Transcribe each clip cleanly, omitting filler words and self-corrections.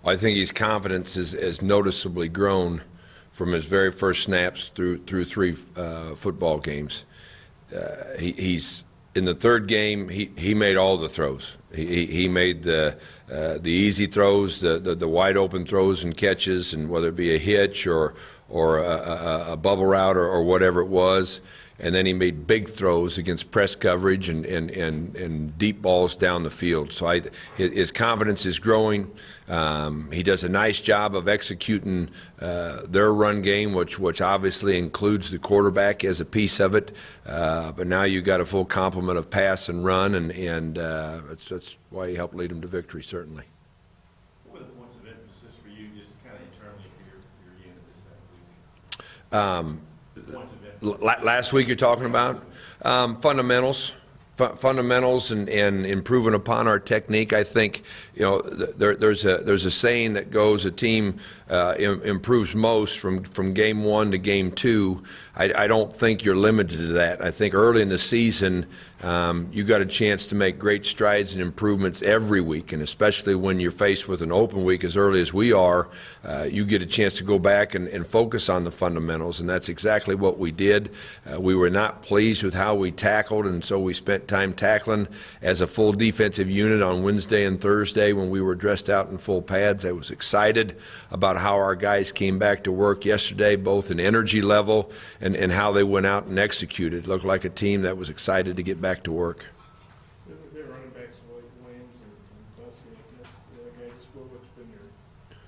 I think his confidence has noticeably grown from his very first snaps through three football games. He's in the third game. He made all the throws. He made the easy throws, the wide open throws and catches, and whether it be a hitch or a bubble route or whatever it was. And then he made big throws against press coverage and deep balls down the field. So his confidence is growing. He does a nice job of executing their run game, which obviously includes the quarterback as a piece of it. But now you've got a full complement of pass and run, and that's why he helped lead them to victory, certainly. What were the points of emphasis for you, just kind of internally for your unit this week? Last week you're talking about fundamentals and improving upon our technique. I think there's a saying that goes, a team improves most from game one to game two. I don't think you're limited to that. I think early in the season you got a chance to make great strides and improvements every week, and especially when you're faced with an open week as early as we are, you get a chance to go back and focus on the fundamentals, and that's exactly what we did. We were not pleased with how we tackled, and so we spent time tackling as a full defensive unit on Wednesday and Thursday when we were dressed out in full pads. I was excited about how our guys came back to work yesterday, both in energy level and how they went out and executed. It looked like a team that was excited to get back to work. Their running backs, Williams and Bussey, I guess, the other guy, just what's been your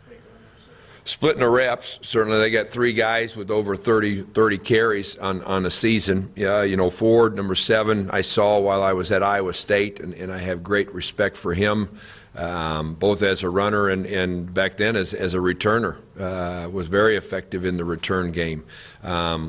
take on this? Splitting the reps, certainly they got three guys with over 30 carries on a season. Yeah, Ford, number 7, I saw while I was at Iowa State, and I have great respect for him, both as a runner and back then as a returner. Was very effective in the return game.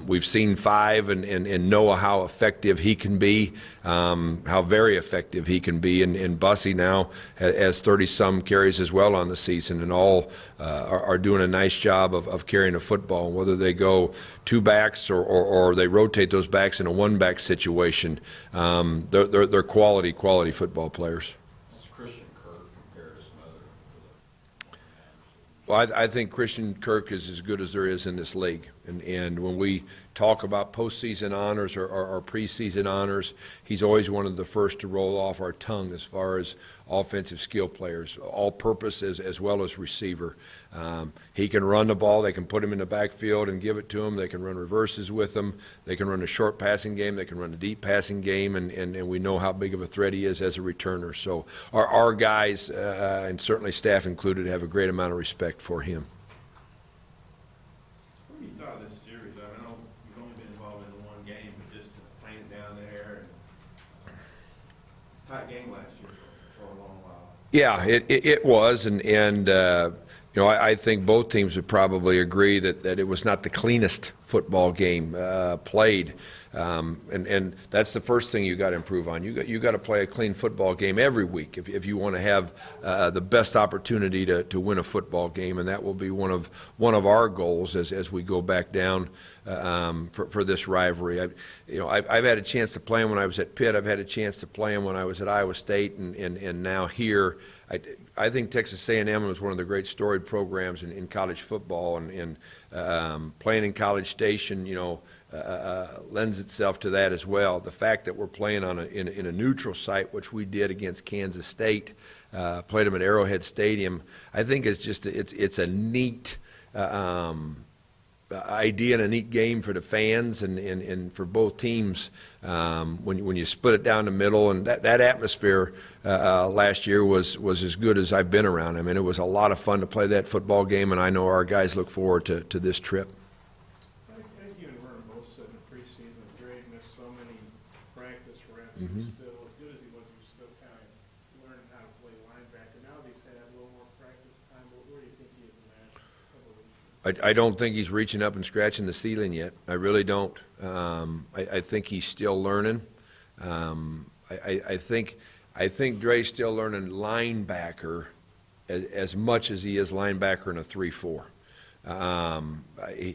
We've seen 5 and know how effective he can be, how very effective he can be. And Bussey now has 30-some carries as well on the season, and all are doing a nice job of carrying a football. Whether they go 2 backs or they rotate those backs in a 1-back situation, they're quality football players. Well, I think Christian Kirk is as good as there is in this league. And when we talk about postseason honors or preseason honors, he's always one of the first to roll off our tongue as far as offensive skill players, all purpose as well as receiver. He can run the ball. They can put him in the backfield and give it to him. They can run reverses with him. They can run a short passing game. They can run a deep passing game, and we know how big of a threat he is as a returner. So our guys, and certainly staff included, have a great amount of respect for him. What do you thought of this series? I know you've only been involved in the one game, but just playing it down there, and it's a tight game last year for a long while. Yeah, it was, and I think both teams would probably agree that it was not the cleanest football game played. And that's the first thing you got to improve on. You got to play a clean football game every week if you want to have the best opportunity to win a football game, and that will be one of our goals as we go back down for this rivalry. I've had a chance to play him when I was at Pitt. I've had a chance to play him when I was at Iowa State, and now here. I think Texas A&M was one of the great storied programs in college football, and playing in College Station, lends itself to that as well. The fact that we're playing in a neutral site, which we did against Kansas State, played them at Arrowhead Stadium, I think it's a neat idea and a neat game for the fans and for both teams when you split it down the middle. And that atmosphere last year was as good as I've been around. I mean, it was a lot of fun to play that football game, and I know our guys look forward to this trip. I think you and Vern both said in the preseason that Dre missed so many practice reps. Mm-hmm. Still, as good as he was still kind of learning how to play linebacker. Now that he's had a little more practice time, where do you think he is in that evolution? I don't think he's reaching up and scratching the ceiling yet. I really don't. I think he's still learning. I think Dre's still learning linebacker as much as he is linebacker in a 3-4. The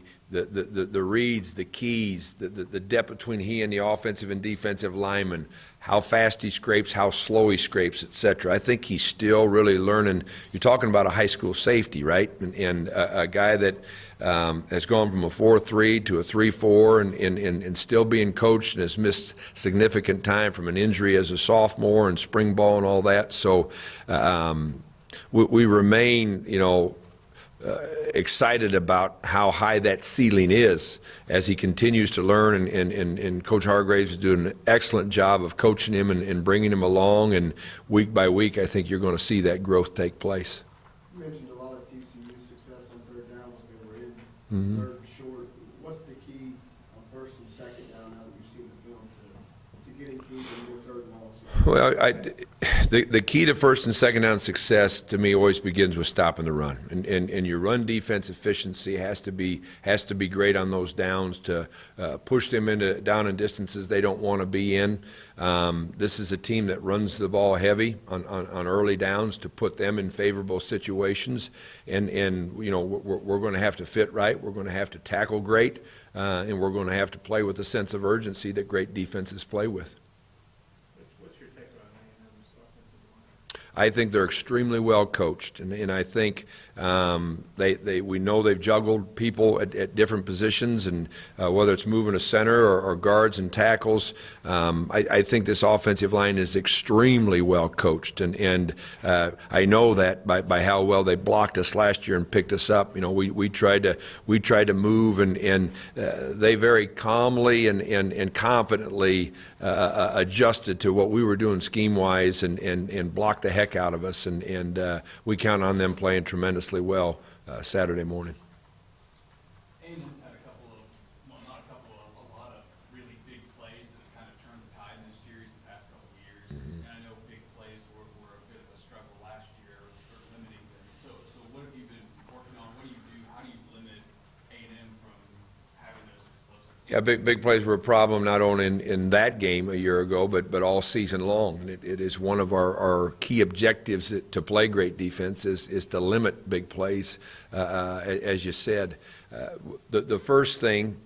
reads, the keys, the depth between he and the offensive and defensive linemen, how fast he scrapes, how slow he scrapes, et cetera. I think he's still really learning. You're talking about a high school safety, right? And a guy that has gone from a 4.3 to a 3.4 and still being coached and has missed significant time from an injury as a sophomore and spring ball and all that. So we remain, excited about how high that ceiling is as he continues to learn, and Coach Hargraves is doing an excellent job of coaching him and bringing him along, and week by week I think you're going to see that growth take place. You mentioned a lot of TCU success on third downs when they were in third and short. What's the key on first and second down now that you've seen the film to getting teams in more third and longs? Well, the key to first and second down success to me always begins with stopping the run, and your run defense efficiency has to be great on those downs to push them into down and distances they don't want to be in. This is a team that runs the ball heavy on early downs to put them in favorable situations, and we're going to have to fit right, we're going to have to tackle great, and we're going to have to play with a sense of urgency that great defenses play with. What's your take on A&M's offensive line? I think they're extremely well coached, and I think we know they've juggled people at different positions, and whether it's moving a center or guards and tackles, I think this offensive line is extremely well coached, and I know that by how well they blocked us last year and picked us up. We tried to move, and they very calmly and confidently adjusted to what we were doing scheme wise and blocked the heck out of us, and we count on them playing tremendously well Saturday morning. A&M's had a lot of really big plays that have kind of turned the tide in this series the past couple of years. And I know big plays were a bit of a struggle last year for limiting them. So what have you been working on? What do you do? How do you limit A&M from having those explosive plays? Yeah, big plays were a problem not only in that game a year ago, but all season long. And it is one of our key objectives to play great defense is to limit big plays, as you said. The first thing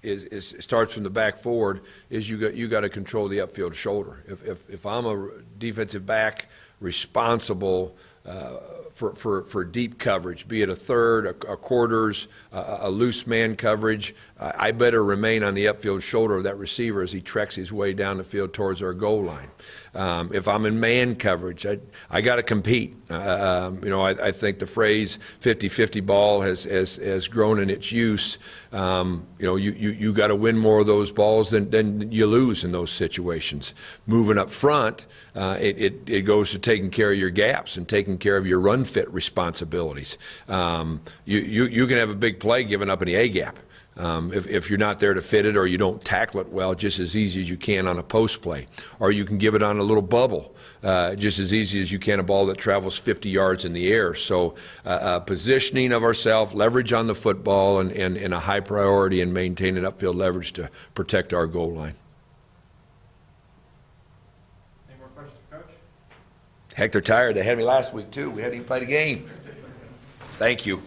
is starts from the back forward is you got to control the upfield shoulder. If I'm a defensive back responsible for deep coverage, be it a third, a quarters, a loose man coverage, I better remain on the upfield shoulder of that receiver as he treks his way down the field towards our goal line. If I'm in man coverage, I got to compete. I think the phrase 50-50 ball has grown in its use. You got to win more of those balls than you lose in those situations. Moving up front, it goes to taking care of your gaps and taking care of your run fit responsibilities. You can have a big play giving up in the A gap. If you're not there to fit it or you don't tackle it well, just as easy as you can on a post play. Or you can give it on a little bubble, just as easy as you can a ball that travels 50 yards in the air. So positioning of ourselves, leverage on the football, and a high priority in maintaining upfield leverage to protect our goal line. Any more questions for Coach? Heck, they're tired. They had me last week, too. We hadn't even played a game. Thank you.